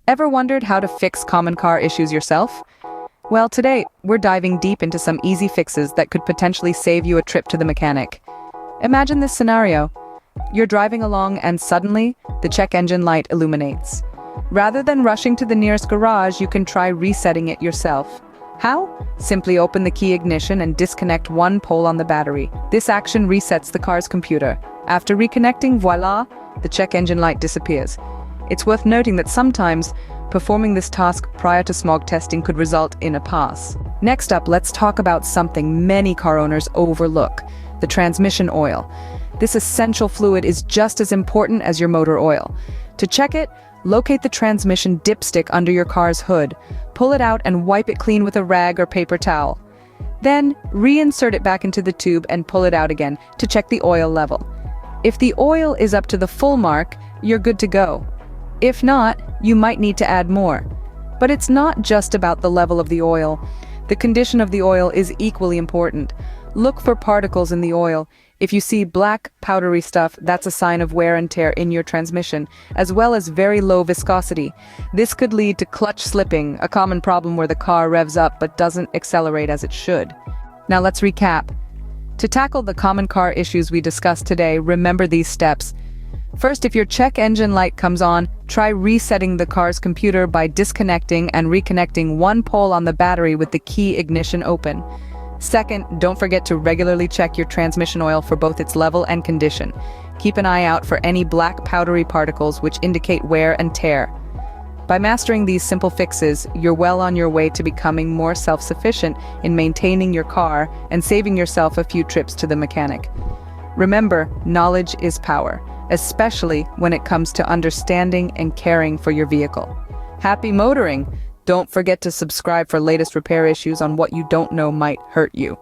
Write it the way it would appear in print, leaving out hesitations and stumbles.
Ever wondered how to fix common car issues yourself? Well, today, we're diving deep into some easy fixes that could potentially save you a trip to the mechanic. Imagine this scenario. You're driving along and suddenly, the check engine light illuminates. Rather than rushing to the nearest garage, you can try resetting it yourself. How? Simply open the key ignition and disconnect one pole on the battery. This action resets the car's computer. After reconnecting, voila, the check engine light disappears. It's worth noting that sometimes performing this task prior to smog testing could result in a pass. Next up, let's talk about something many car owners overlook: the transmission oil. This essential fluid is just as important as your motor oil. To check it, locate the transmission dipstick under your car's hood, pull it out and wipe it clean with a rag or paper towel. Then, reinsert it back into the tube and pull it out again to check the oil level. If the oil is up to the full mark, you're good to go. If not, you might need to add more. But it's not just about the level of the oil. The condition of the oil is equally important. Look for particles in the oil. If you see black, powdery stuff, that's a sign of wear and tear in your transmission, as well as very low viscosity. This could lead to clutch slipping, a common problem where the car revs up but doesn't accelerate as it should. Now let's recap. To tackle the common car issues we discussed today, remember these steps. First, if your check engine light comes on, try resetting the car's computer by disconnecting and reconnecting one pole on the battery with the key ignition open. Second, don't forget to regularly check your transmission oil for both its level and condition. Keep an eye out for any black powdery particles which indicate wear and tear. By mastering these simple fixes, you're well on your way to becoming more self-sufficient in maintaining your car and saving yourself a few trips to the mechanic. Remember, knowledge is power, especially when it comes to understanding and caring for your vehicle. Happy motoring! Don't forget to subscribe for latest repair issues on what you don't know might hurt you.